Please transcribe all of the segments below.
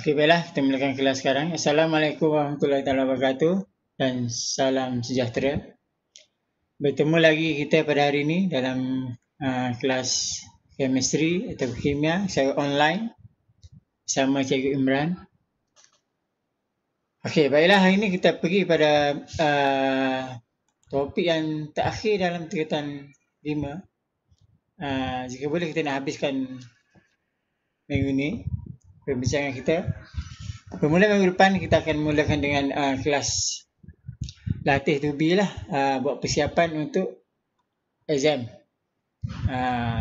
Okey, baiklah, kita mulakan kelas sekarang. Assalamualaikum warahmatullahi wabarakatuh dan salam sejahtera. Bertemu lagi kita pada hari ini dalam kelas chemistry atau kimia secara online bersama Cikgu Imran. Okey, baiklah, hari ini kita pergi pada topik yang terakhir dalam tingkatan 5. Jika boleh kita nak habiskan minggu ini perbincangan kita. Bermula minggu depan kita akan mulakan dengan kelas latih 2B lah, buat persiapan untuk exam,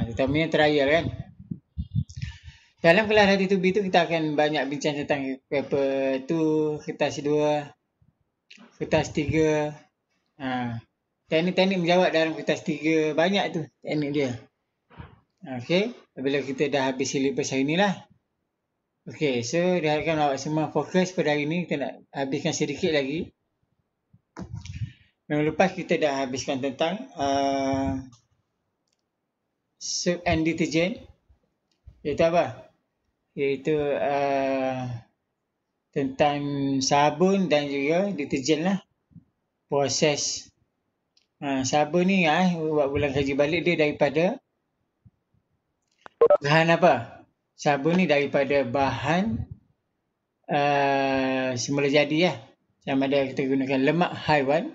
terutamanya trial kan. Dalam kelas latih 2B tu kita akan banyak bincang tentang paper 2, kertas 2, kertas 3, teknik-teknik menjawab dalam kertas 3, banyak tu teknik dia. Okey, bila kita dah habis silibus hari ni lah. Okey, so diharapkan awak semua fokus pada hari ni. Kita nak habiskan sedikit lagi. Minggu lepas kita dah habiskan tentang soap and detergent. Iaitu apa? Iaitu tentang sabun dan juga detergent lah. Proses sabun ni buat bulan kaji balik dia daripada bahan apa? Sabun ni daripada bahan semula jadi lah. Sama ada kita gunakan lemak haiwan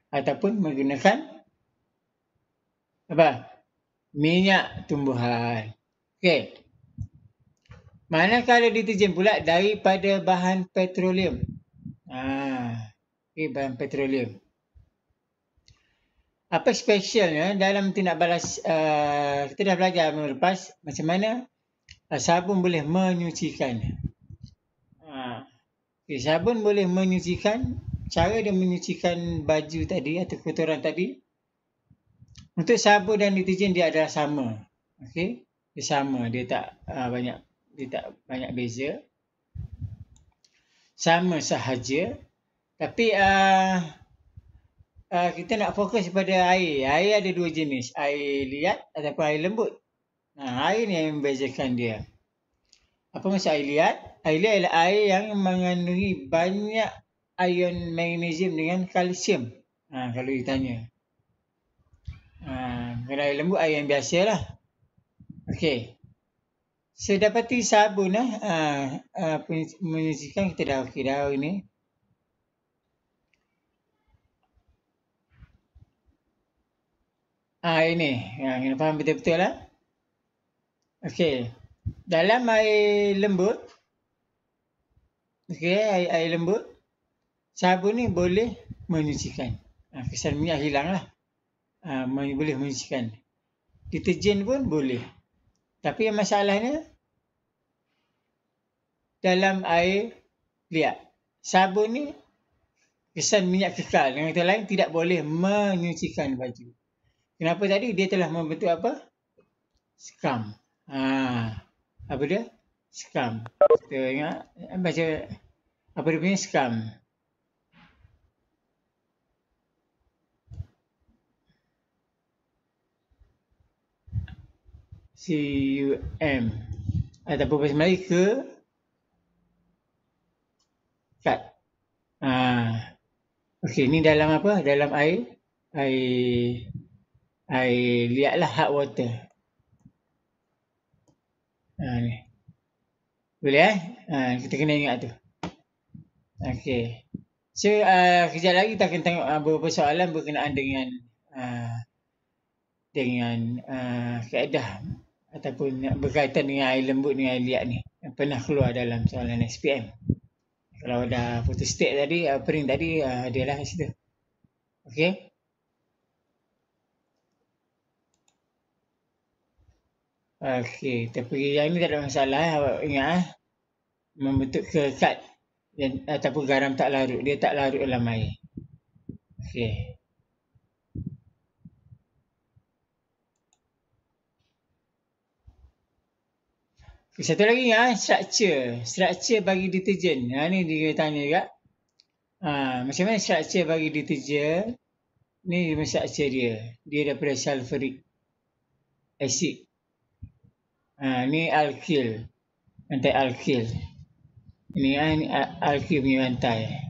ataupun menggunakan apa? Minyak tumbuhan. Okey. Manakala deterjen pula daripada bahan petroleum. Okey, bahan petroleum. Apa spesialnya dalam tindak balas, kita dah belajar minggu lepas macam mana sabun boleh menyucikan. Okay, sabun boleh menyucikan. Cara dia menyucikan baju tadi atau kotoran tadi, untuk sabun dan deterjen dia adalah sama. Okey, dia sama, dia tak banyak beza. Sama sahaja. Tapi kita nak fokus pada air. Air ada dua jenis, air liat ataupun air lembut. Air ni yang membezakan dia. Apa maksud air liat? Air liat adalah air yang mengandungi banyak ion magnesium dengan kalsium. Kalau ditanya. Kalau air lembut, air yang biasa lah. Okey. So, dapati sabun menyucikan kita dah okey dah hari ni. Ini. Kena faham betul-betul lah. Okey. Dalam air lembut, air lembut, sabun ni boleh menyucikan. Kesan minyak hilang lah. Boleh menyucikan. Deterjen pun boleh. Tapi yang masalahnya, dalam air liat, sabun ni kesan minyak kekal. Dengan kata lain, tidak boleh menyucikan baju. Kenapa tadi? Dia telah membentuk apa? Scum. Apa dia? Scum. Kita ingat baca apa dia punya scum. C-U-M. Ataupun bahasa Melayu ke kat. Okey, ni dalam apa? Dalam air liat lah, hot water. Ni. Boleh kita kena ingat tu. Okey. So, kejap lagi kita akan tengok beberapa soalan berkenaan dengan kaedah ataupun berkaitan dengan air lembut dengan air liat ni yang pernah keluar dalam soalan SPM. Kalau ada photostat tadi, print tadi, dia lah kat situ. Okey. Okey, kita pergi yang ni tak ada masalah. Awak ingat membentuk kekat ataupun garam tak larut. Dia tak larut dalam air. Okey. Satu lagi structure bagi deterjen. Ni dia tanya juga. Macam mana structure bagi deterjen? Ni structure dia. Dia daripada sulfuric acid. Ni alkyl. Anti-alkyl. Ini alkyl punya rantai.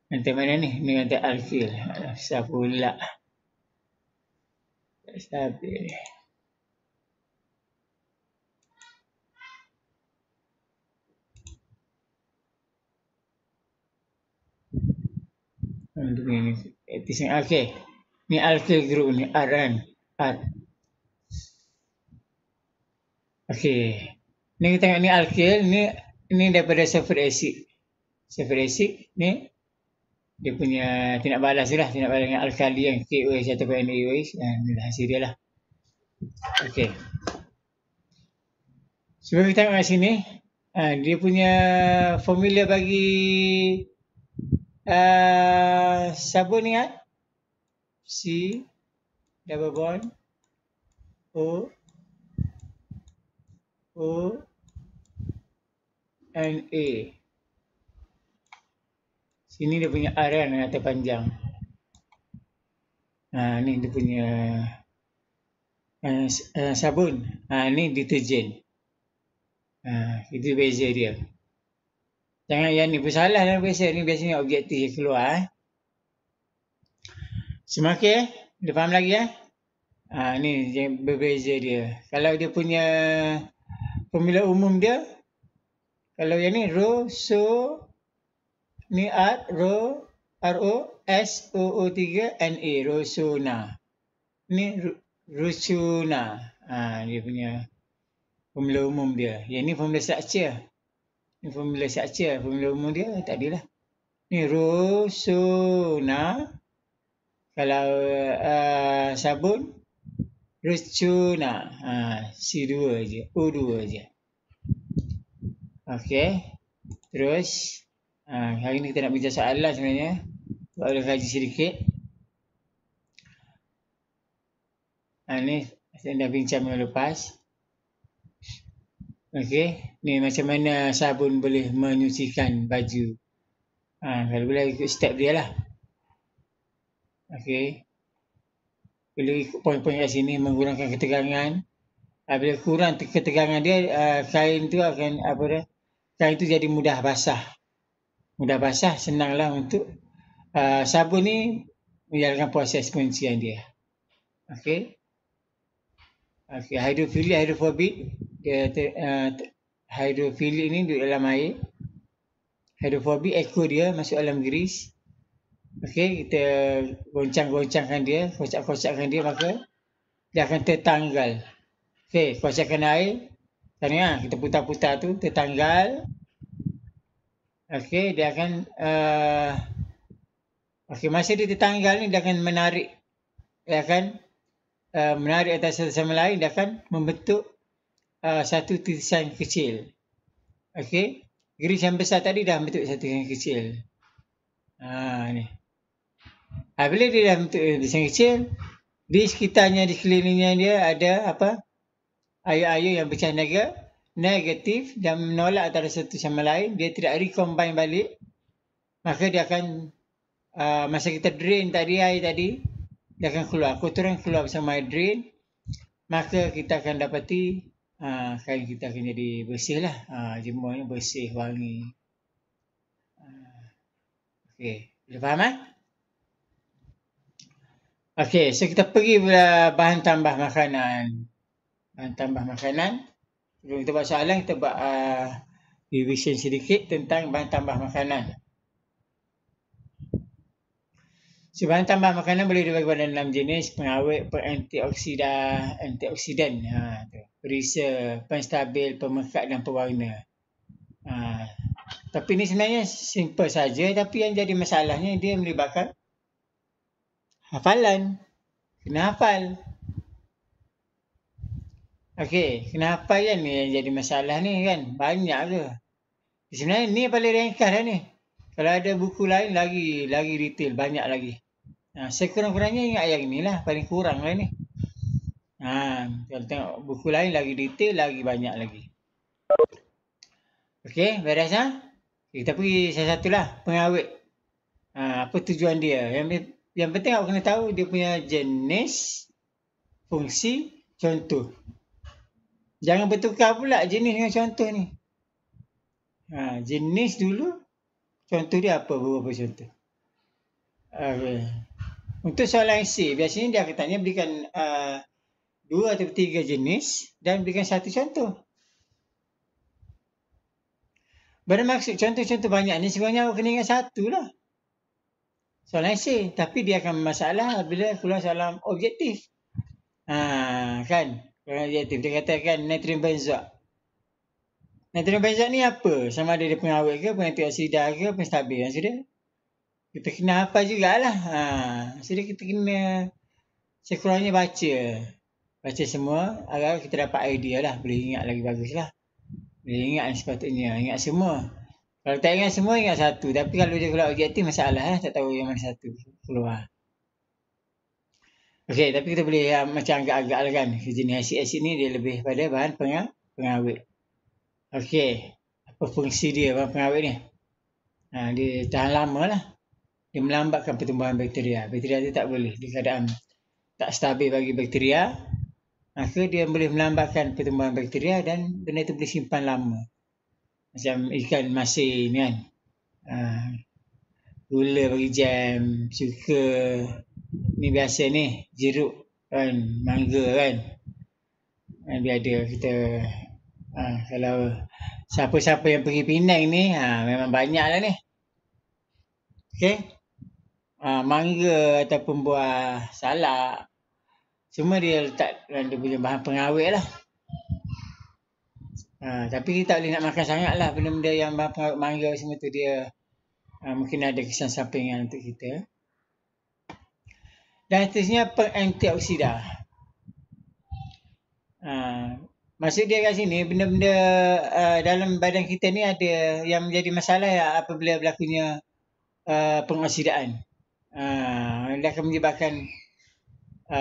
Rantai mana ni? Ni rantai alkyl. Siapa pula? Tak stabil. Okay. Ni alkyl group ni R kan? R. Okay. Ni kita tengok ni alkyl. Ni daripada sulfuric acid. Sulfuric acid ni dia punya tindak balas dia lah. Tindak balas dengan alkali yang KOH ataupun NaOH. Ni hasil dia lah. Okay. Sebelum kita tengok kat sini. Dia punya formula bagi sabun ni kan? C double bond O and A. Sini dia punya R kan, kata panjang. Ni dia punya sabun. Ni deterjen. Itu beza dia. Jangan yang ni bersalah dalam biasa. Ni biasanya objektif yang keluar. Semakin dia faham lagi ni yang berbeza dia. Kalau dia punya formula umum dia, kalau yang ni ni ROSOO3Na, ni Rosona. Dia punya formula umum dia. Yang ni formula structure. Ni formula structure. Formula umum dia tak adalah. Ni Rosona. Kalau sabun Rosona. C2 je. O2 je. Okey. Terus hari ni kita nak bincang soalan sebenarnya. Buat boleh kaji sedikit. Ni saya dah bincang minggu lepas. Okey. Ni macam mana sabun boleh menyucikan baju. Kalau boleh ikut step dia lah. Okey. Boleh ikut poin-poin kat sini menggunakan ketegangan. Bila kurang ketegangan dia, kain tu akan kain tu jadi mudah basah. Mudah basah, senanglah untuk sabun ni menjalankan proses penyucian dia. Okey. Okey, hidrofobik. Hidrofilik ni duduk dalam air. Hidrofobik ekor dia masuk dalam grease. Okey, kita goncang-goncangkan dia, kocak-kocakkan dia, maka dia akan tertanggal. Okey, kocakkan air. Tadi kita putar-putar tu tertanggal. Okey, dia akan masa dia tertanggal ni dia akan menarik. Dia akan menarik antara satu sama lain, dia akan membentuk satu titisan kecil. Okey, grease yang besar tadi dah bentuk satu titisan kecil. Ni. Bila dia dah bentuk titisan kecil, di sekitarnya, di sekelilingnya dia ada air-air yang pecah negatif dan menolak antara satu sama lain. Dia tidak recombine balik. Maka dia akan masa kita drain tadi air tadi, dia akan keluar. Kotoran keluar bersama air drain. Maka kita akan dapati kain kita akan jadi bersih lah. Jemurnya bersih, wangi. Okey, boleh faham Okey, so kita pergi pada bahan tambah makanan. Bahan tambah makanan. Sebelum kita buat soalan, kita buat revision sedikit tentang bahan tambah makanan. So, bahan tambah makanan boleh dibagi pada 6 jenis: pengawet, antioksidan, perisai, penstabil, pemekat dan pewarna. Tapi ni sebenarnya simple saja, tapi yang jadi masalahnya dia melibatkan hafalan. Kena hafal. Okey, kena hafal kan ni yang jadi masalah ni kan. Banyak ke? Sebenarnya ni paling ringkas dah ni. Kalau ada buku lain lagi detail, banyak lagi. Sekurang-kurangnya ingat yang ni lah, paling kurang lah ni. Kalau tengok buku lain lagi detail, lagi banyak lagi. Okey, beres kita pergi satu-satu lah. Pengawet. Apa tujuan dia? Yang penting awak kena tahu dia punya jenis, fungsi, contoh. Jangan bertukar pula jenis dengan contoh ni. Jenis dulu, contoh dia apa, beberapa contoh. Okay. Untuk soalan esei, biasanya dia akan tanya berikan 2 atau 3 jenis dan berikan 1 contoh. Bermaksud contoh-contoh banyak ni sebenarnya awak kena ingat 1 lah. Soalan esei. Tapi dia akan masalah bila keluar soalan objektif. Kan? Soalan objektif. Dia katakan natrium benzoat. Natrium benzoat ni apa? Sama ada dia pengawet ke, pengantioksidar ke, penstabil. Sudah. Kita kena hafal jugalah. Sudah kita kena sekurangnya baca. Baca semua agar kita dapat idea lah. Boleh ingat lagi bagus lah. Boleh ingat sepatutnya. Ingat semua. Kalau tak ingat semua, ingat 1. Tapi kalau dia keluar objektif, masalah lah. Tak tahu yang mana 1 keluar. Okey, tapi kita boleh macam agak-agak lah kan. Jenis asid ni dia lebih pada bahan pengawet. Okey. Apa fungsi dia bahan pengawet ni? Dia tahan lama lah. Dia melambatkan pertumbuhan bakteria. Bakteria tu tak boleh. Di keadaan tak stabil bagi bakteria, maka dia boleh melambatkan pertumbuhan bakteria dan benda tu boleh simpan lama. Macam ikan masin kan. Gula bagi jam, cuka. Ni biasa ni, jeruk kan, mangga kan. Dia ada kita kalau siapa-siapa yang pergi Penang ni, memang banyak lah ni. Okey. Mangga ataupun buah salak, semua dia letak dia punya bahan pengawet lah. Tapi kita tak boleh nak makan sangat lah benda-benda yang bahan pengawet mangga semua tu dia mungkin ada kesan sampingan untuk kita. Dan seterusnya pengantioksida. Maksud dia kat sini benda-benda dalam badan kita ni ada yang menjadi masalah apabila berlakunya pengoksidaan. Dia akan menyebabkan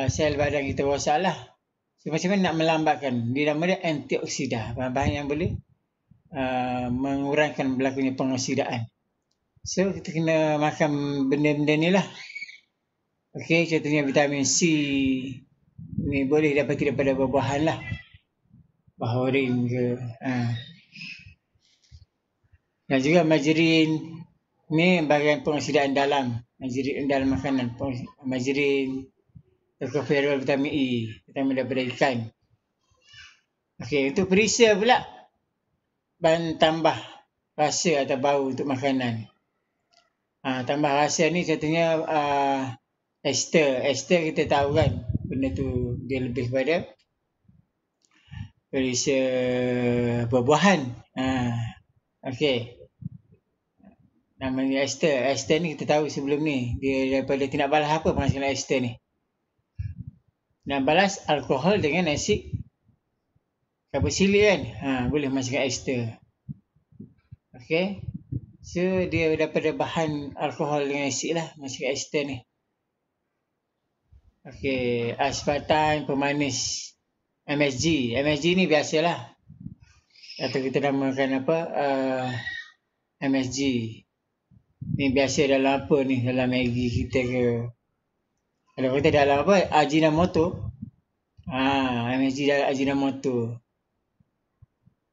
sel badan kita rosak lah. So, macam mana nak melambatkan? Dia nama dia antioksida. Bahan-bahan yang boleh mengurangkan berlakunya pengoksidaan. So, kita kena makan benda-benda ni lah. Okey, contohnya vitamin C. Ni boleh dapati daripada buah-buahan lah. Buah oren ke. Dan juga margarin. Ni bahagian pengoksidaan dalam. Margarin dalam makanan. Margarin. Tocopherol vitamin E. Vitamin daripada ikan. Okey, untuk perisa pula. Bahan tambah rasa atau bau untuk makanan. Tambah rasa ni contohnya ester. Ester kita tahu kan. Benda tu dia lebih pada perisa buah-buahan. Okey. Namanya ester. Ester ni kita tahu sebelum ni. Dia daripada tindak balas apa penghasilkan ester ni? Tindak balas alkohol dengan asid karboksilik kan. Boleh menghasilkan ester. Okey. So dia daripada bahan alkohol dengan asid lah menghasilkan ester ni. Okey. Aspartam pemanis. MSG. MSG ni biasalah. Atau kita namakan apa? MSG. Ni biasa dalam apa ni? Dalam Maggi kita ke? Kalau kita dalam apa? Ajinomoto. MSG dalam Ajinomoto.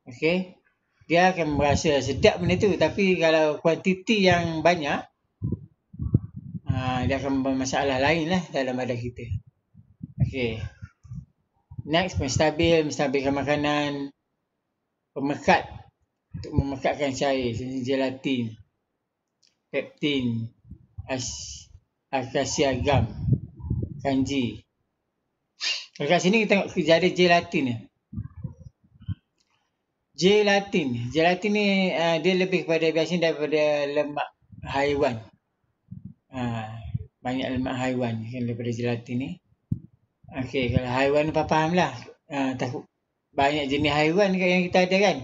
Okey. Dia akan merasa sedap benda tu. Tapi kalau kuantiti yang banyak, dia akan bermasalah lain lah dalam badan kita. Okey. Next, menstabilkan makanan. Pemekat. Untuk memekatkan cair. Gelatin. Peptin. Akasia gum. Kanji. Kalau kat sini kita tengok ada gelatin ni. Gelatin ni dia lebih kepada biasanya daripada lemak haiwan. Banyak lemak haiwan kan daripada gelatin ni. Okey, kalau haiwan ni faham lah. Takut banyak jenis haiwan yang kita ada kan.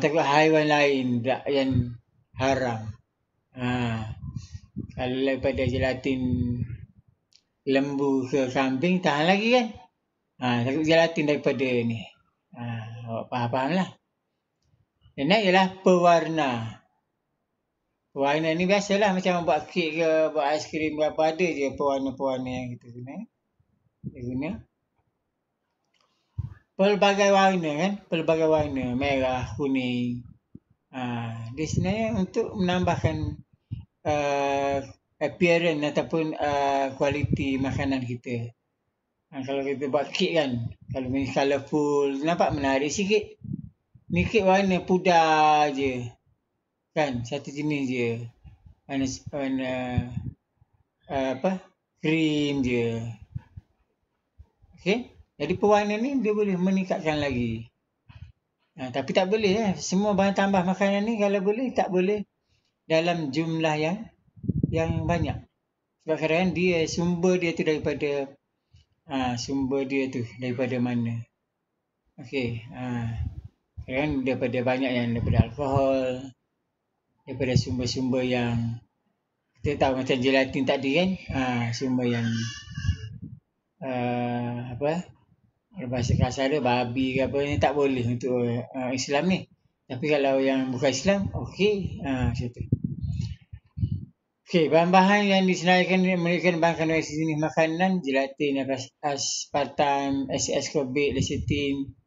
Takut haiwan lain yang haram. Kalau daripada gelatin lembu ke kambing tahan lagi kan. Takut gelatin daripada ni. Awak faham lah. Dan next ialah pewarna. Pewarna ni biasalah macam buat kek ke, buat aiskrim ke apa, ada je pewarna-pewarna yang kita guna. pelbagai warna kan, pelbagai warna, merah, kuning. Dia sebenarnya untuk menambahkan appearance ataupun kualiti makanan kita. Kalau kita buat kek kan, kalau main colourful, nampak menarik sikit. Ni kek warna pudar je. Kan, satu jenis je. Warna cream je. Okey, jadi pewarna ni dia boleh meningkatkan lagi. Tapi tak boleh semua bahan tambah makanan ni kalau boleh tak boleh dalam jumlah yang banyak. Sebab kadang-kadang dia sumber dia tu daripada mana. Okey, kadang daripada banyak yang daripada alkohol, daripada sumber-sumber yang kita tahu macam gelatin tadi kan, sumber yang bahasa kasar dia babi ke apa ni tak boleh untuk Islam ni. Tapi kalau yang bukan Islam, okey, macam tu. Okey, bahan-bahan yang disenaraikan memberikan bahan kandungan jenis makanan, gelatin, aspartam, ascorbate, lecithin,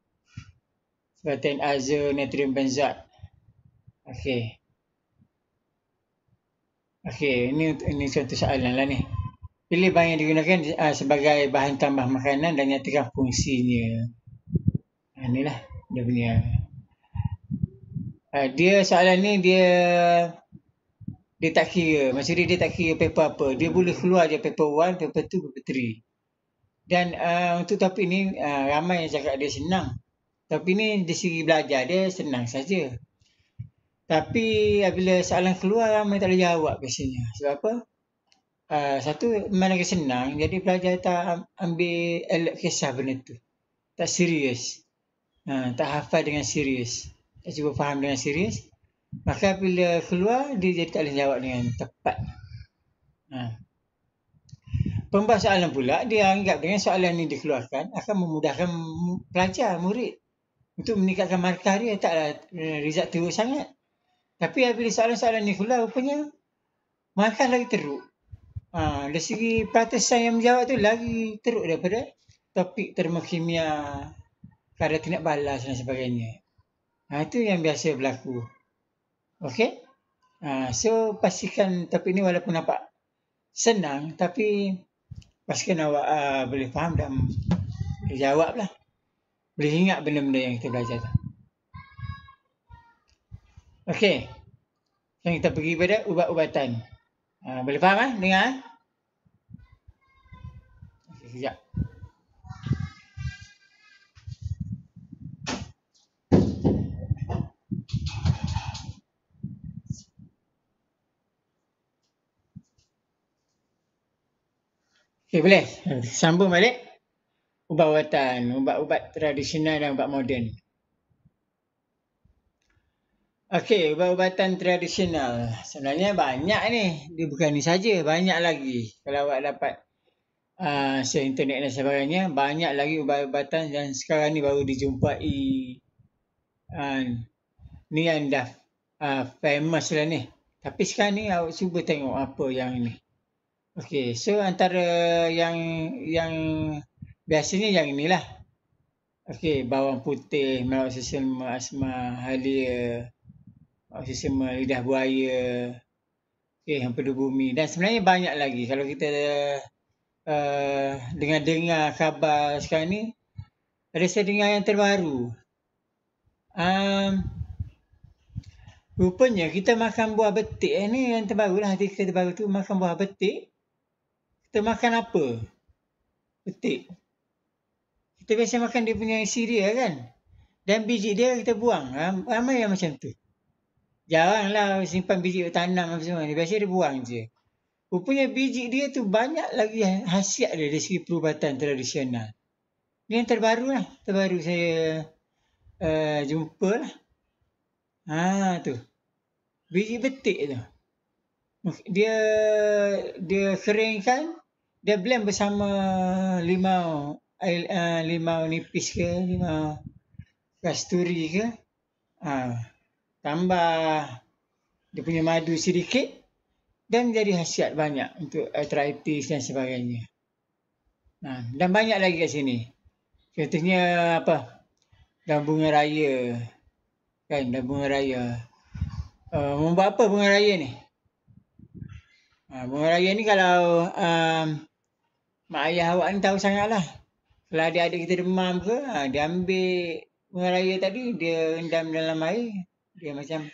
aspartam, azo, natrium benzat. Okey. Okey, ini contoh soalan lah ni. Pilih bahan yang digunakan sebagai bahan tambah makanan dan nyatakan fungsinya. Inilah dia punya. Dia soalan ni dia tak kira. Maksudnya dia tak kira paper apa. Dia boleh keluar je paper 1, paper 2, paper 3. Dan untuk topik ni ramai yang cakap dia senang. Tapi ni dari segi belajar dia senang saja. Tapi bila soalan keluar ramai tak boleh jawab biasanya. Sebab apa? Satu mana senang, jadi pelajar tak ambil alert kisah benda tu. Tak serius. Tak hafal dengan serius. Tak cuba faham dengan serius. Maka bila keluar, dia jadi tak boleh jawab dengan tepat. Pembahas soalan pula, dia anggap dengan soalan ini dikeluarkan akan memudahkan pelajar, murid untuk meningkatkan markah dia. Taklah result teruk sangat. Tapi bila soalan-soalan ni keluar, rupanya markah lagi teruk. Dari segi peratasan yang menjawab tu lagi teruk daripada topik termokimia, kadar tindak balas dan sebagainya. Itu yang biasa berlaku. Okey? So pastikan topik ni walaupun nampak senang, tapi pastikan awak boleh faham dan boleh jawab lah. Boleh ingat benda-benda yang kita belajar tu. Okey. Sekarang kita pergi pada ubat-ubatan. Boleh faham dengar? Okey, sekejap. Okey, boleh. Sambung balik. Ubat-ubatan, ubat-ubat tradisional dan ubat moden. Okey, ubat-ubatan tradisional. Sebenarnya banyak ni. Dia bukan ni saja, banyak lagi. Kalau awak dapat share internet dan sebagainya, banyak lagi ubat-ubatan dan sekarang ni baru dijumpai. Ni yang dah famous lah ni. Tapi sekarang ni awak cuba tengok apa yang ni. Okey, so antara yang biasanya yang inilah. Okey, bawang putih, melawat sistem asma halia, sistem lidah buaya, empedu bumi dan sebenarnya banyak lagi. Kalau kita dengar khabar sekarang ni, ada saya dengar yang terbaru. Rupanya kita makan buah betik ni yang terbaru lah, artikel terbaru tu, makan buah betik. Kita makan apa? Betik. Kita biasa makan dia punya isi dia kan. Dan biji dia kita buang. Ramai yang macam tu. Jaranglah simpan biji tanam apa semua ni. Biasa dia buang je. Rupanya biji dia tu banyak lagi khasiat dia dari segi perubatan tradisional. Ni yang terbaru lah. Terbaru saya jumpa lah. Tu. Biji betik tu. Dia keringkan. Dia blend bersama limau nipis ke, limau kasturi ke. Tambah dia punya madu sedikit dan jadi khasiat banyak untuk arthritis dan sebagainya. Dan banyak lagi kat sini. Contohnya apa? dan bunga raya. Kan, dan bunga raya. Mau buat apa bunga raya ni? Bunga raya ni kalau mak ayah awak ni tahu sangat lah. Kalau adik-adik kita demam ke, dia ambil bunga raya tadi, dia rendam dalam air. Dia macam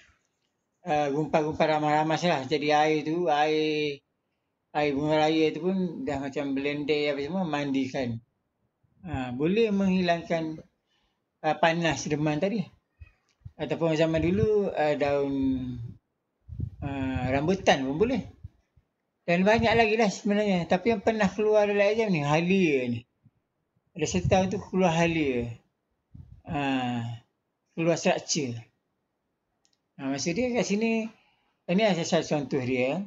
gumpal-gumpal ramas-ramas lah. Jadi air tu, air bunga raya tu pun dah macam blender apa semua, mandikan. Boleh menghilangkan panas demam tadi. Ataupun zaman dulu daun rambutan pun boleh. Dan banyak lagi lah sebenarnya. Tapi yang pernah keluar dalam exam ni, halia ni. Ada satu tahun tu keluar halia. Keluar structure. Maksud dia kat sini, ini adalah satu contoh dia.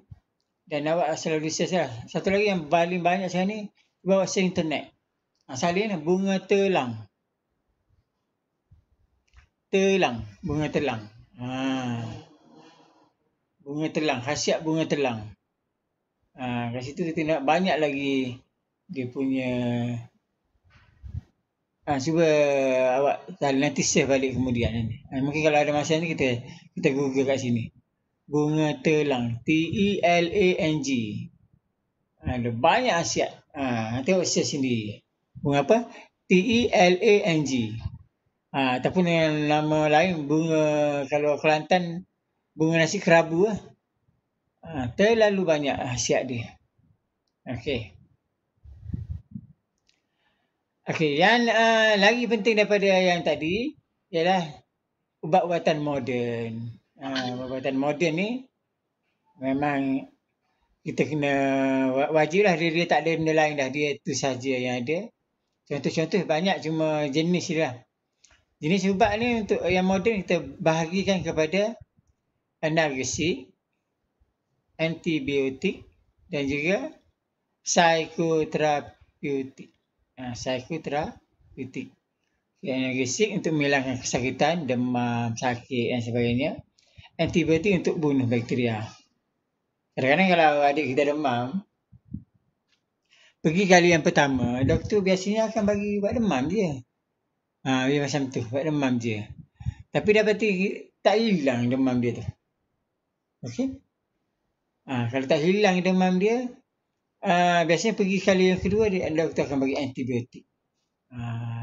Dan awak selalu research lah. Satu lagi yang paling banyak sekarang ni, bawa search internet. Salin bunga telang. Bunga telang. Bunga telang, khasiat bunga telang. Kat situ kita nak banyak lagi dia punya. Cuba awak nanti save balik kemudian nanti. Mungkin kalau ada masa ni kita google kat sini. Bunga telang, T-E-L-A-N-G. Ada banyak khasiat. Tengok search sendiri. Bunga apa? T-E-L-A-N-G. Ataupun yang nama lain bunga, kalau Kelantan bunga nasi kerabu lah. Terlalu banyak khasiat dia. Okey. Yang lagi penting daripada yang tadi ialah ubat-ubatan moden. Ubat-ubatan moden ni memang kita kena wajiblah, dia tak ada benda lain dah, dia itu saja yang ada. Contoh-contoh banyak, cuma jenis dia. Jenis ubat ni untuk yang moden kita bahagikan kepada analgesik, antibiotik dan juga psikoterapeutik. Psikoterapeutik. Analgesik untuk menghilangkan kesakitan, demam, sakit dan sebagainya. Antibiotik untuk bunuh bakteria. Kadang-kadang kalau adik kita demam, pergi kali yang pertama, doktor biasanya akan bagi ubat demam je. Dia macam tu, ubat demam je. Tapi dapati tak hilang demam dia tu. Okey? Kalau tak hilang demam dia, biasanya pergi kali yang kedua, doktor akan bagi antibiotik.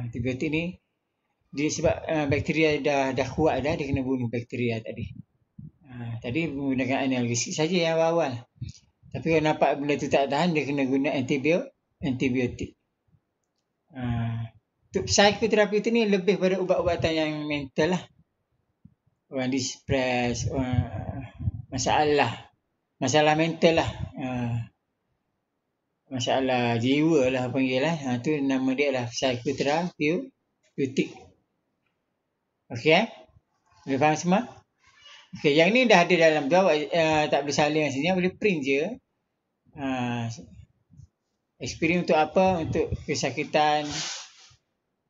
Antibiotik ni, dia sebab bakteria dah kuat dah, dia kena bunuh bakteria tadi. Tadi menggunakan analgesik saja yang awal. Tapi kalau nampak benda tu tak tahan, dia kena guna antibiotik. Untuk psikoterapi tu ni lebih pada ubat-ubatan yang mental lah. Orang distress, masalah mental lah. Masalah jiwa lah panggil lah. Tu nama dia lah psikoterapeutik. Okey boleh faham semua? Okey, yang ni dah ada dalam tu, awak tak boleh salin kat sini, boleh print je. Aspirin untuk apa? Untuk kesakitan,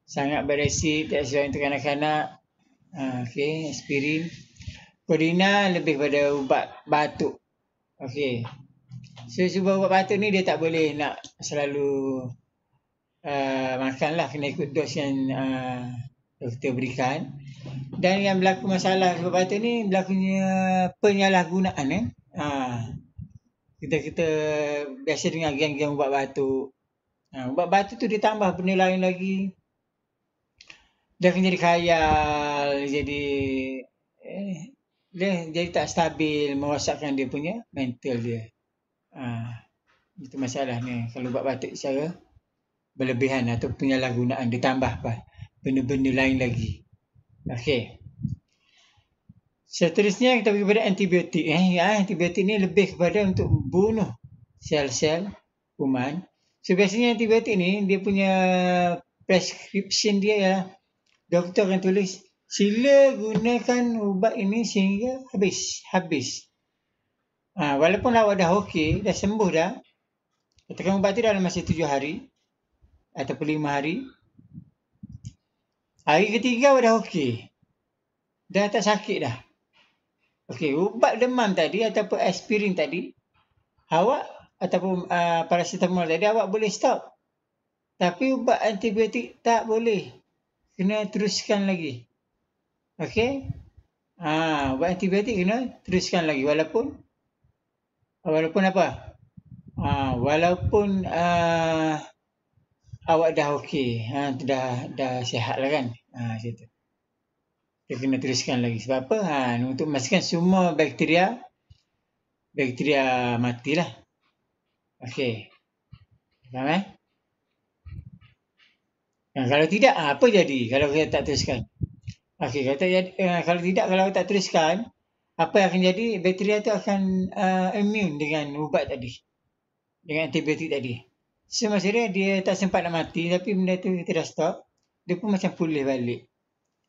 sangat beresip, tak sesuai untuk kanak-kanak. Okey, aspirin. Kodina lebih pada ubat batuk. Okey. So, cuba ubat batuk ni dia tak boleh nak selalu makan lah, kena ikut dos yang doktor berikan. Dan yang berlaku masalah ubat batuk ni berlakunya penyalahgunaan. Kita biasa dengar geng-geng ubat batuk. Ubat batuk tu ditambah benda lain lagi. Dia akan jadi khayal, jadi tak stabil, merosakkan dia punya mental dia. Itu masalah ni. Kalau ubat batuk secara berlebihan atau penyalahgunaan, ditambah benda-benda lain lagi. Okey. Seterusnya kita pergi kepada antibiotik. Antibiotik ni lebih kepada untuk bunuh sel-sel kuman. So biasanya antibiotik ni dia punya prescription dia ialah doktor akan tulis, sila gunakan ubat ini sehingga habis. Walaupun awak dah okey, dah sembuh dah, katakan ubat tu dalam masa 7 hari ataupun 5 hari. Hari ketiga awak dah okey, dah tak sakit dah. Okey, ubat demam tadi ataupun aspirin tadi, awak ataupun paracetamol tadi awak boleh stop. Tapi ubat antibiotik tak boleh. kena teruskan lagi. Okey. Ubat antibiotik kena teruskan lagi walaupun apa? Walaupun awak dah okey, dah sihat lah kan. Macam tu. Kita kena teruskan lagi. Sebab apa? Untuk memastikan semua bakteria matilah. Okey. Faham kalau tidak, apa jadi kalau kita tak teruskan? Okey, kalau tidak, kalau tak teruskan, apa yang akan jadi? Bakteria tu akan immune dengan ubat tadi. Dengan antibiotik tadi. So, maksudnya dia tak sempat nak mati, tapi benda tu kita dah stop, dia pun macam pulih balik.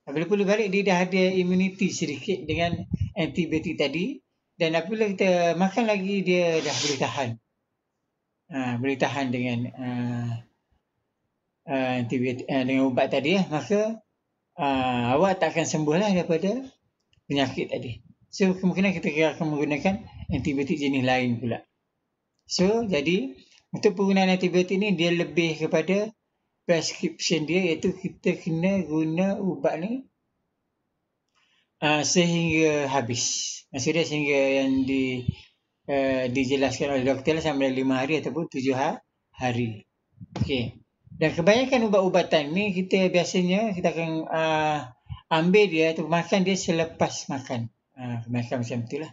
Bila pulih balik, dia dah ada immunity sedikit dengan antibiotik tadi. Dan apabila kita makan lagi, dia dah boleh tahan. Boleh tahan dengan antibiotik, dengan ubat tadi. Maka awak tak akan sembuh lah daripada penyakit tadi. So, kemungkinan kita akan menggunakan antibiotik jenis lain pula. So, jadi untuk penggunaan antibiotik ni dia lebih kepada prescription dia, iaitu kita kena guna ubat ni sehingga habis. Maksudnya sehingga yang dijelaskan oleh doktor lah, sama ada 5 hari ataupun 7 hari. Okey. Dan kebanyakan ubat-ubatan ni kita biasanya kita akan ambil dia atau makan dia selepas makan. Kebanyakan macam itulah.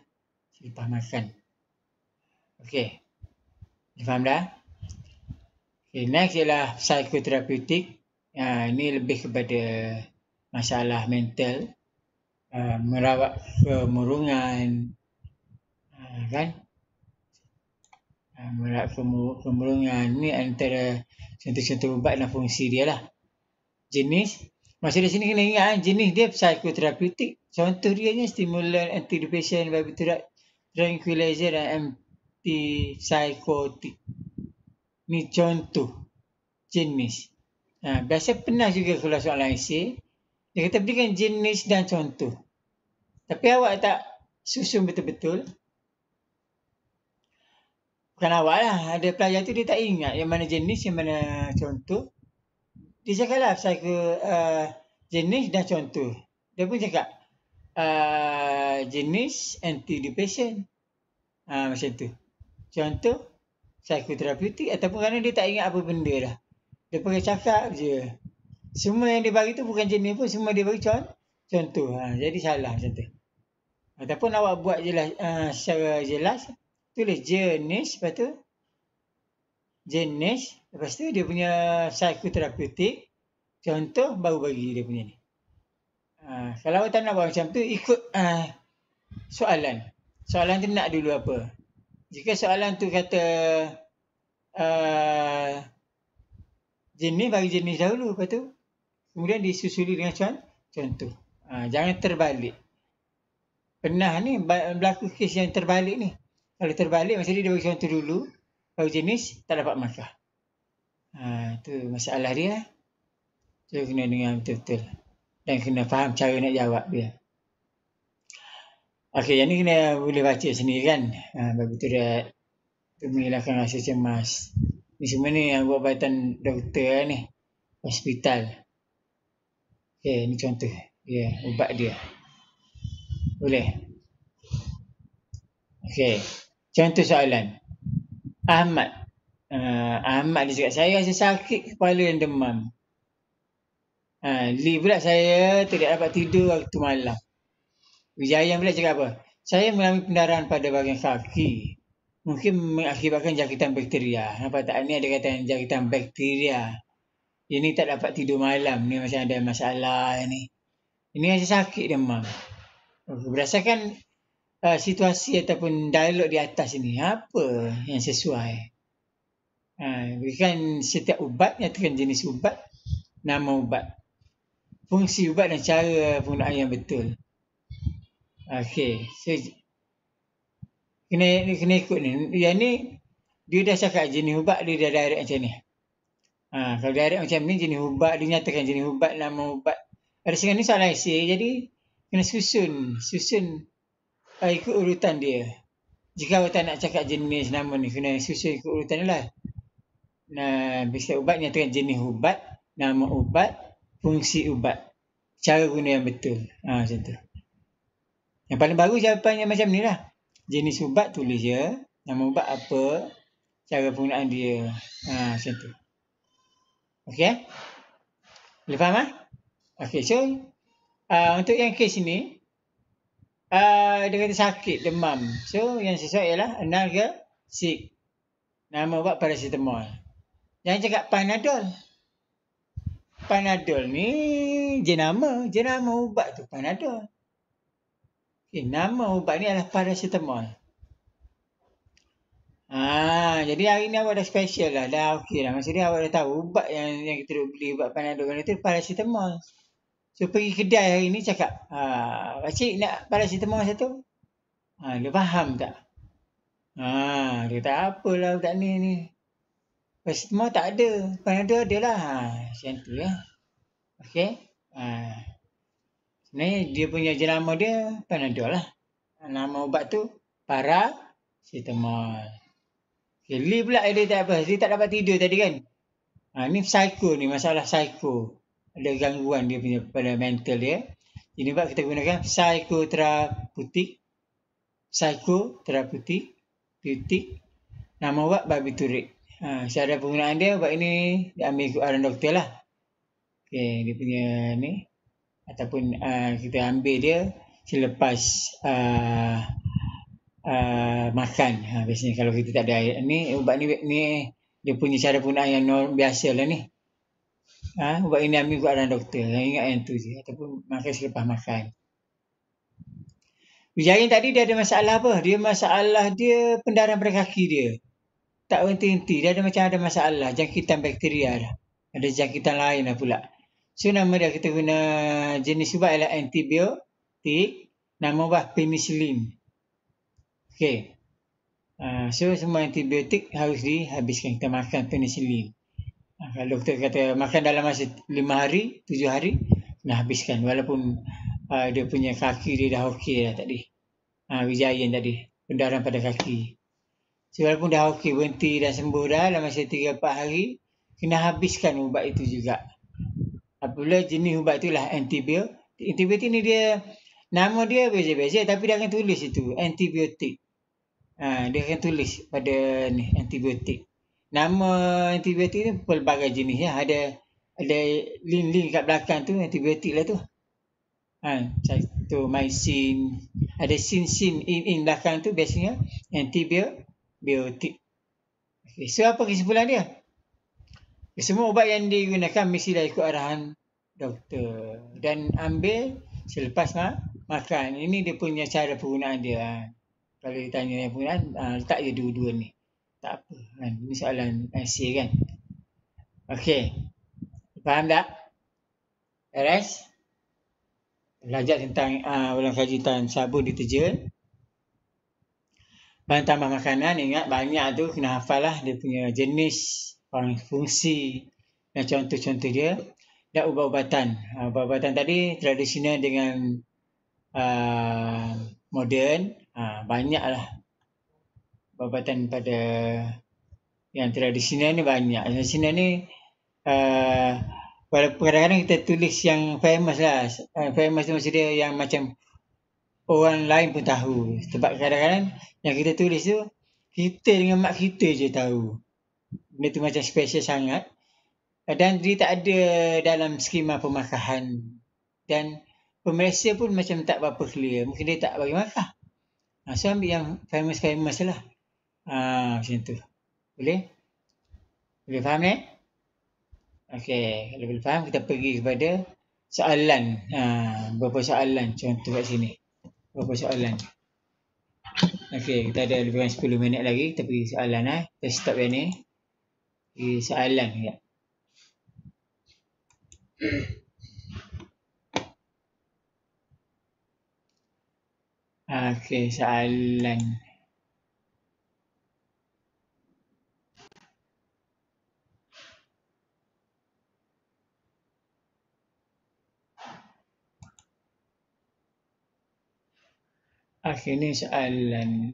Selepas makan. Okey. Faham dah? Okay, next ialah psikoterapeutik. Ini lebih kepada masalah mental, merawat kemurungan, kan? Merawat kemurungan ni antara contoh-contoh ubat dan fungsi dia lah. Jenis, maksud di sini kena ingat jenis dia psikoterapeutik. Contoh dia ni stimulan, antidepressant, barbiturate, tranquilizer dan antipsykotik. Ni contoh jenis. Biasa pernah juga keluar soalan essay. Dia kata berikan jenis dan contoh. Tapi awak tak susun betul-betul. Bukan awak lah. Ada pelajar tu dia tak ingat yang mana jenis, yang mana contoh. Dia cakap lah jenis dan contoh. Dia pun cakap jenis antidepressant. Macam tu. Contoh psikoterapeutik, ataupun kerana dia tak ingat apa benda dah. Dia pakai cakap je. Semua yang dia bagi tu bukan jenis pun, semua dia bagi contoh. Jadi salah macam tu. Ataupun awak buat jelas, secara jelas, tulis jenis, lepas tu jenis, lepas tu dia punya psikoterapeutik, contoh baru bagi dia punya ni. Kalau awak tak nak buat macam tu, ikut soalan. Soalan tu nak dulu apa? Jika soalan tu kata jenis, bagi jenis dahulu, lepas tu kemudian disusuli dengan contoh. Jangan terbalik. Pernah ni berlaku kes yang terbalik ni. Kalau terbalik, maksudnya dia bagi contoh dulu, bagi jenis, tak dapat markah. Tu masalah dia. So kena dengar betul-betul. Dan kena faham cara nak jawab dia. Okey, yang ni kena boleh baca sendiri kan. Barbiturate tu menghilangkan rasa cemas. Ni semua ni ubat-ubatan doktor ni. Hospital. Okey, ni contoh dia, ubat dia. Boleh. Okey. Contoh soalan. Ahmad dia cakap, saya rasa sakit kepala dan demam. Li pula, saya tidak dapat tidur waktu malam. Wijayan pula cakap apa? Saya mengalami pendarahan pada bahagian kaki. Mungkin mengakibatkan jangkitan bakteria. Nampak tak? Ni ada kata jangkitan bakteria. Ini tak dapat tidur malam. Ni macam ada masalah ni. Ini rasa sakit demam. Berdasarkan situasi ataupun dialog di atas ini, apa yang sesuai? Berikan setiap ubat, nyatakan jenis ubat, nama ubat, fungsi ubat dan cara penggunaan yang betul. Okey, so kena ikut ni. Yang ni dia dah cakap jenis ubat, dia dah direct macam ni. Kalau direct macam ni, jenis ubat, dia nyatakan jenis ubat, nama ubat. Ada sekarang ni soalan essay, jadi kena susun ikut urutan dia. Jika awak tak nak cakap jenis nama ni, kena susun ikut urutan dia lah. Biasa ubat, nyatakan jenis ubat, nama ubat, fungsi ubat. Cara guna yang betul. Macam tu. Yang paling bagus jawapannya macam ni lah. Jenis ubat tulis je. Nama ubat apa. Cara penggunaan dia. Macam tu. Okey? Boleh faham lah? Okey, so untuk yang kes ni, dia kata sakit, demam. So, yang sesuai ialah analgesic. Nama ubat paracetamol. Jangan cakap Panadol. Panadol ni jenama ubat tu Panadol. Okay, nama ubat ni adalah paracetamol. Jadi hari ni awak dah special lah. Dah okey lah. Maksudnya awak dah tahu ubat yang kita duk beli ubat Panadol tu paracetamol. So pergi kedai hari ni cakap, pakcik nak paracetamol satu. Dia faham tak? Dia tak apalah budak ni. Paracetamol tak ada. Panadol ada lah. Macam tu lah. Okey. Sebenarnya dia punya jenama dia Panadol lah. Nama ubat tu paracetamol. Okay, Lee pula dia tak apa. Dia tak dapat tidur tadi kan. Ni psycho ni. Masalah psycho. Ada gangguan dia punya pada mental dia. Ini sebab kita gunakan psikoterapeutik. Nama ubat barbiturik. Cara penggunaan dia ubat ini diambil ikut arahan doktor lah. Okay, dia punya ni. Ataupun kita ambil dia selepas makan. Biasanya kalau kita tak ada air. Ni ubat ni dia punya cara penggunaan yang biasa lah ni. Ubat ini ambil ikut arahan doktor. Ingat yang tu je. Ataupun makan selepas makan. Wijaya tadi dia ada masalah apa? Masalah dia pendarahan pada kaki dia. Tak henti-henti. Dia ada masalah. Jangkitan bakteria dah. Ada jangkitan lain lah pula. So nama dia kita guna jenis ubat adalah antibiotik. Nama ubat penicillin. Okay. So semua antibiotik harus dihabiskan. Kita makan penicillin. Kalau doktor kata makan dalam masa 5 hari, 7 hari, kena habiskan. Walaupun dia punya kaki dia dah okey dah tadi. Wijayan tadi. Pendarahan pada kaki. So, walaupun dah okey, berhenti dan sembuh dah dalam masa 3-4 hari, kena habiskan ubat itu juga. Apabila jenis ubat itulah antibiotik. Antibiotik ni dia, nama dia beza-beza tapi dia akan tulis itu, antibiotik. Dia akan tulis pada ni, antibiotik. Nama antibiotik ni pelbagai jenis ya. Ada link kat belakang tu, antibiotik lah tu. Satu mycin, ada sin in belakang tu biasanya antibiotik. Okay, so apa kesimpulan dia? Semua ubat yang digunakan mestilah ikut arahan doktor dan ambil selepas makan. Ini dia punya cara penggunaan dia. Kalau ditanya yang penggunaan, letak je dua-dua ni. Tak apa kan. Ini soalan essay kan. Okey. Faham tak? Beres? Belajar tentang ulang kajian sabun deterjen. Bahan tambah makanan, ingat banyak tu kena hafal lah dia punya jenis, fungsi dan contoh-contoh dia. Dan ubat-ubatan. Ubat-ubatan tadi tradisional dengan moden. Banyaklah ubat-ubatan pada yang tradisional ni banyak. Tradisional ni walaupun kadang-kadang kita tulis yang famous lah. Famous tu maksud dia yang macam orang lain pun tahu. Sebab kadang-kadang yang kita tulis tu, kita dengan mak kita je tahu. Benda tu macam special sangat. Dan dia tak ada dalam skema pemakahan. Dan pemeriksa pun macam tak berapa clear. Mungkin dia tak bagi markah. So ambil yang famous lah. Macam tu. Boleh? Boleh faham ni? Okey, kalau boleh faham kita pergi kepada soalan. Beberapa soalan contoh kat sini. Beberapa soalan. Okey, kita ada lebih kurang 10 minit lagi. Kita pergi soalan. Kita stop yang ni. Pergi soalan. Ya. Okey, soalan. Okey, ni soalan.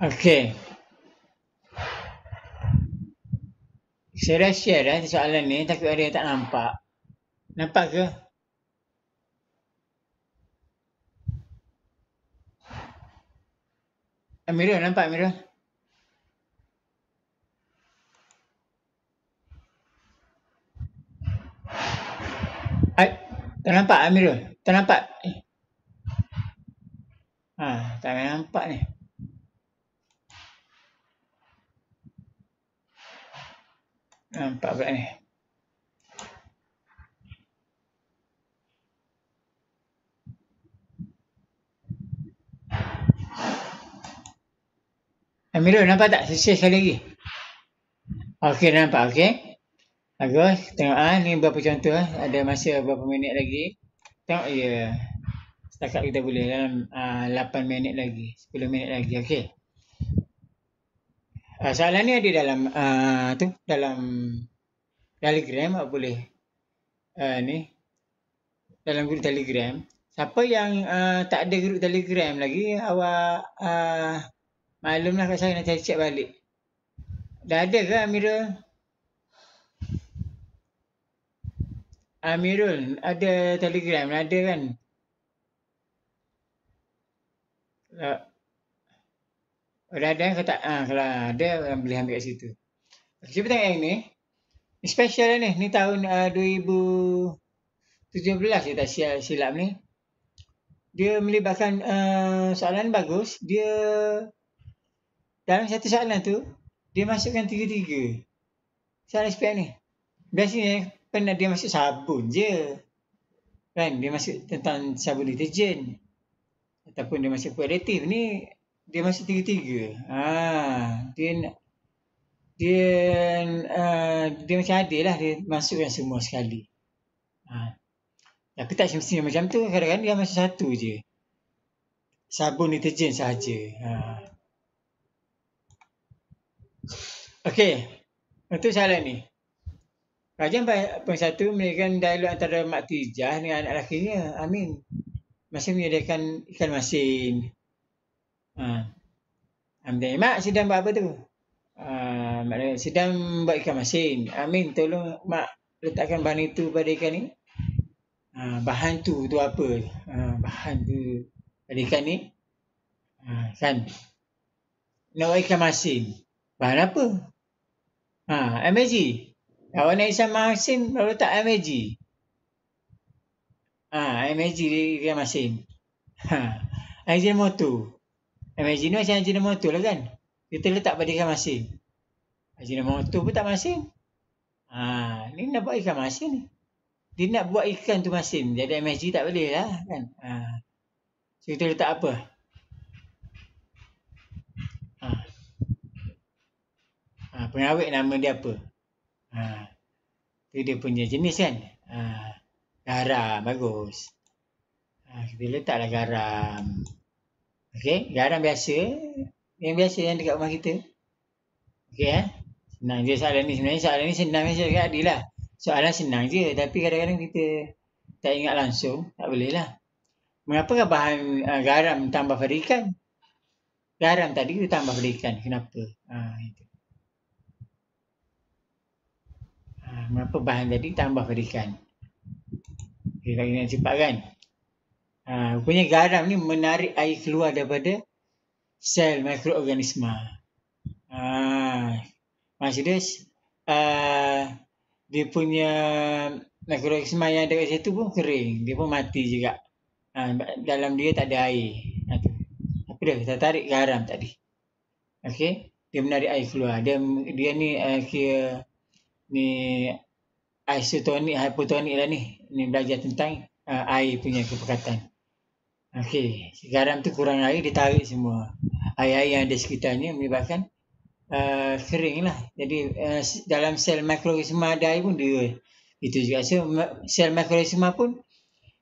Okey. Saya dah share dah soalan ni, takut ada yang tak nampak. Nampak ke? Amirul, nampak Amirul? Tak nampak Amirul? Tak nampak? Tak nampak ni. Nampak pula ni. Amirul, nampak tak? Saya share sekali lagi. Okey, nampak. Okey. Bagus. Tengok ni berapa contoh. Ada masa berapa minit lagi. Tengok ya. Setakat kita boleh dalam 8 minit lagi. 10 minit lagi. Okey. Soalan ni ada dalam dalam Telegram. Boleh ni dalam grup Telegram. Siapa yang tak ada grup Telegram lagi, awak maklumlah kat saya, nanti saya cek balik. Dah ada ke Amirul? Amirul, ada Telegram, ada kan? Dah ada ke tak? Kalau ada, boleh ambil kat situ. Cuba tengok yang ni. Ni special ni. Ni tahun 2017 saya tak silap ni. Dia melibatkan soalan bagus. Dia dalam satu soalan tu, dia masukkan tiga-tiga. Soalan SPM ni. Biasanya pernah dia masuk sabun je. Kan? Dia masuk tentang sabun deterjen. Ataupun dia masuk kualitatif. Ni dia masuk tiga-tiga. Dia macam adil lah. Dia masukkan semua sekali. Tapi tak semestinya macam tu. Kadang-kadang dia masuk satu je. Sabun deterjen sahaja. Okey. Untuk soalan ni. Kajian poin 1 menyediakan dialog antara Mak Tijah dengan anak lakinya, Amin. Masih menyediakan ikan masin. Amin. Mak sedang buat apa tu? Mak sedang buat ikan masin. Amin, tolong Mak letakkan bahan itu pada ikan ni. Bahan tu apa? Bahan tu pada ikan ni. Kan? Nak buat ikan masin. Bahan apa? MAG. Awak nak ikan masin, baru letak MAG. MAG ikan masin. Ajinomoto. MAG ni macam Ajinomoto lah kan? Kita letak pada ikan masin. Ajinomoto pun tak masin. Ni nak buat ikan masin ni. Dia nak buat ikan tu masin. Jadi MSG tak boleh lah kan. So kita letak apa? Pengawet nama dia apa? Tu dia punya jenis kan. Garam. Bagus. Kita letaklah garam. Okey. Garam biasa. Yang biasa yang dekat rumah kita. Okey senang je soalan ni. Sebenarnya soalan ni senang je kat Adil lah. Soalan senang je. Tapi kadang-kadang kita tak ingat langsung. Tak boleh lah. Mengapakah bahan garam tambah pada ikan? Garam tadi kita tambah pada ikan. Kenapa? Itu. Mengapa bahan tadi tambah pada ikan? Kita nak cepat kan? Rupanya garam ni menarik air keluar daripada sel mikroorganisma. Maksudnya dia punya mikroorganisma yang ada kat situ pun kering. Dia pun mati juga. Dalam dia tak ada air. Apa dia? Kita tarik garam tadi. Okey? Dia menarik air keluar. Dia ni kira ni isotonik, hypotonik lah ni. Ni belajar tentang air punya kepekatan. Okey. Garam tu kurang air, dia tarik semua. Air-air yang ada sekitarnya menyebabkan kering lah. Jadi dalam sel mikroorganisma ada air pun dia itu juga. So sel mikroorganisma pun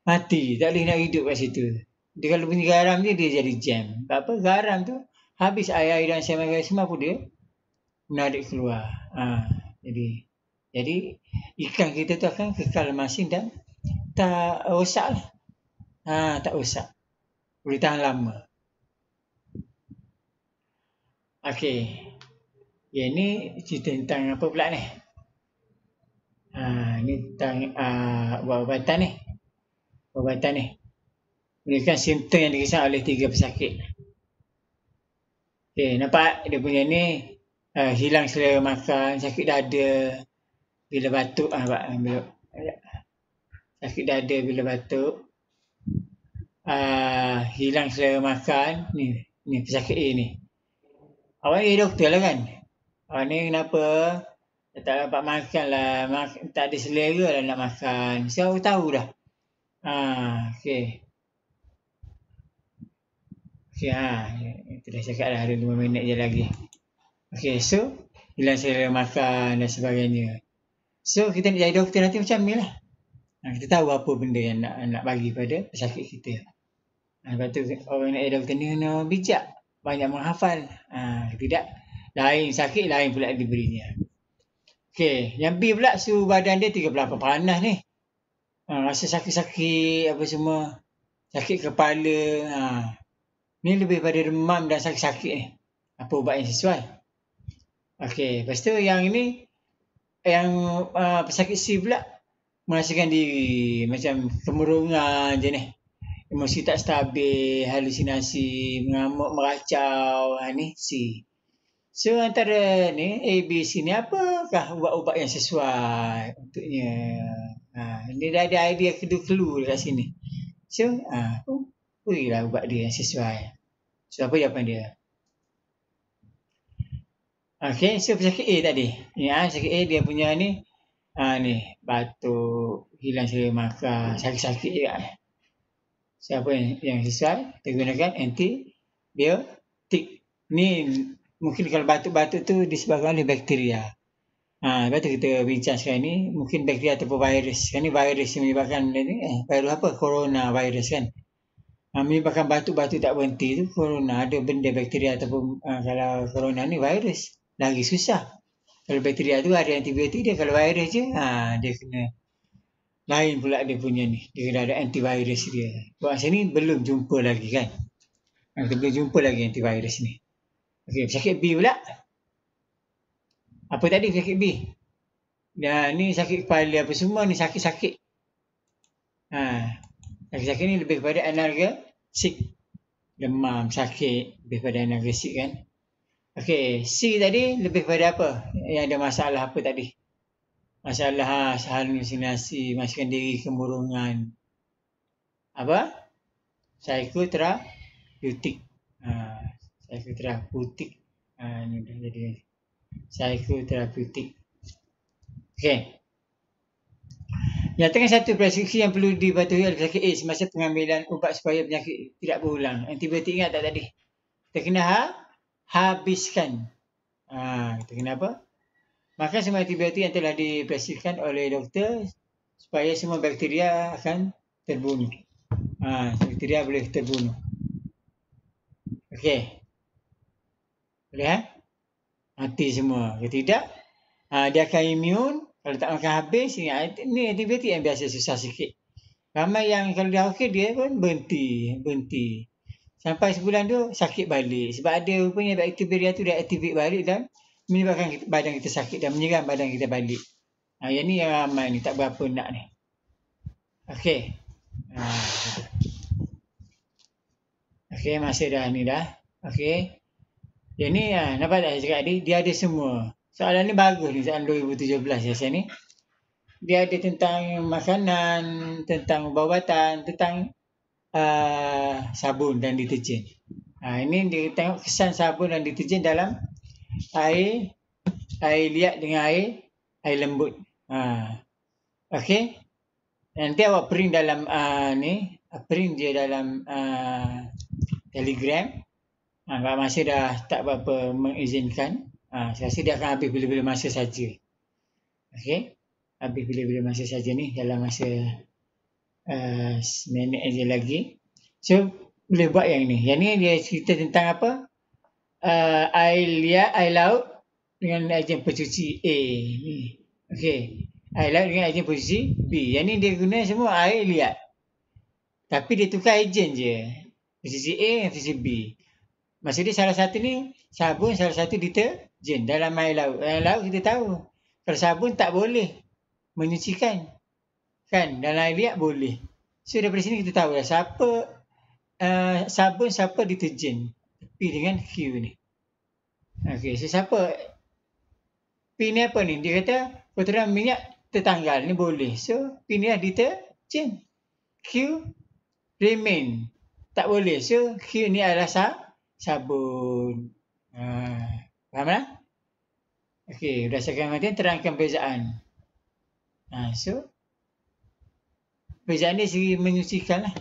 mati. Tak boleh nak hidup kat situ. Dia kalau punya garam dia jadi jam. Apa garam tu habis air-air dalam sel mikroorganisma pun dia menarik keluar. Jadi ikan kita tu akan kekal masin dan tak rosak lah. Tak rosak. Boleh tahan lama. Okey. Yang ni cerita tentang apa pula ni? Ni tentang ubat-ubatan ni. Ubat-ubatan ni. Menunjukkan simptom yang dikesan oleh 3 pesakit. Okey, nampak dia punya ni hilang selera makan, sakit dada bila batuk. Sakit dada bila batuk. Hilang selera makan. Ni pesakit A ni. Awak ni doktor lah kan? Ni kenapa? Tak dapat makan lah. Tak ada selera lah nak makan. So, aku tahu dah. Okey. Okey, itu dah cakap dah. Ada 5 minit je lagi. Okey, so, hilang selera makan dan sebagainya. So, kita nak jadi doktor nanti macam ni lah. Kita tahu apa benda yang nak bagi pada pesakit kita. Lepas tu, orang nak jadi doktor ni kena bijak. Banyak menghafal. Tidak. Lain sakit, lain pula diberinya. Okey, yang B pula suhu badan dia 38 panas ni. Rasa sakit-sakit apa semua. Sakit kepala. Ni lebih pada demam dan sakit-sakit ni. Apa ubat yang sesuai? Okey, lepas tu yang ini, yang pesakit C pula merasakan diri macam kemurungan je ni. Emosi tak stabil, halusinasi, mengamuk, meracau. Ni C. So antara ni A, B, C ni apakah ubat-ubat yang sesuai untuknya? Dia dah ada idea clue dekat sini. So berilah ubat dia yang sesuai. So apa jawapan dia? Okey, so pesakit A tadi. Pesakit A dia punya ni ni batuk, hilang selera makan, sakit-sakit juga. Siapa yang sesuai? Kita gunakan antibiotik. Ni mungkin kalau batuk-batuk tu disebabkan oleh bakteria. Lepas tu kita bincang sekarang ni, mungkin bakteria ataupun virus. Sekarang ni virus yang menyebabkan virus apa? Corona virus kan. Menyebabkan batuk-batuk tak berhenti tu corona. Ada benda bakteria ataupun kalau corona ni virus. Lagi susah. Kalau bakteria tu ada antibiotik dia. Kalau virus je, dia kena lain pula dia punya ni. Dia kena ada antivirus dia. Buat masa ni belum jumpa lagi kan. Kita belum jumpa lagi antivirus ni. Okey, pesakit B pula. Apa tadi pesakit B? Ni sakit kepala apa semua ni sakit-sakit. Sakit-sakit ni lebih kepada analgesik. Demam, sakit, lebih pada analgesik kan. Okey, C tadi lebih pada apa? Yang ada masalah apa tadi? Masalah halusinasi, masukkan diri kemurungan. Apa? Psikoterapeutik. Psikoterapeutik. Ini dah jadi psikoterapeutik. Okey. Nyatakan satu preskripsi yang perlu dipatuhi oleh pesakit A semasa pengambilan ubat supaya penyakit tidak berulang. Antibiotik ingat tak tadi? Kita kena habiskan. Kita kena apa? Makan semua antibiotik yang telah dipreskripsikan oleh doktor supaya semua bakteria akan terbunuh. Bakteria boleh terbunuh. Okey. Boleh mati semua. Kalau tidak, dia akan imun. Kalau tak makan habis, ni antibiotik yang biasa susah sikit. Ramai yang kalau dah okey, dia pun berhenti. Sampai sebulan tu sakit balik. Sebab ada rupanya bakteria tu dia aktivate balik dan menyebabkan badan kita sakit dan menyerang badan kita balik. Yang ni yang ramai ni, tak berapa nak ni. Okey. Okey, masa dah ni dah. Okey. Yang ni nampak tak saya cakap tadi? Dia ada semua. Soalan ni bagus ni, soalan 2017 biasa ni. Dia ada tentang makanan, tentang ubat-ubatan, tentang sabun dan deterjen. Ini dia tengok kesan sabun dan deterjen dalam air liat dengan air lembut. Okey. Nanti awak print dalam print dia dalam Telegram. Kalau masa dah tak berapa mengizinkan, saya rasa dia akan habis bila-bila masa saja. Okey. Habis bila-bila masa saja ni dalam masa 9 minit aja lagi. So, boleh buat yang ni. Yang ni dia cerita tentang apa? Air laut dengan ejen pencuci A. Okey. Air laut dengan ejen pencuci B. Yang ni dia guna semua air liat. Tapi dia tukar ejen je. Pencuci A dan pencuci B. Maksudnya salah satu ni sabun, salah satu deterjen dalam air laut. Air laut kita tahu. Kalau sabun tak boleh menyucikan. Kan? Dalam air liat boleh. So daripada sini kita tahu lah siapa sabun, siapa deterjen. P dengan Q ni. Okey, so siapa? P ni apa ni? Dia kata kotoran minyak tertanggal ni boleh. So P ni lah deterjen. Q remain. Tak boleh. So Q ni adalah sabun. Faham tak? Okey, berdasarkan pengertian terangkan perbezaan. So perbezaan ni segi menyucikan lah.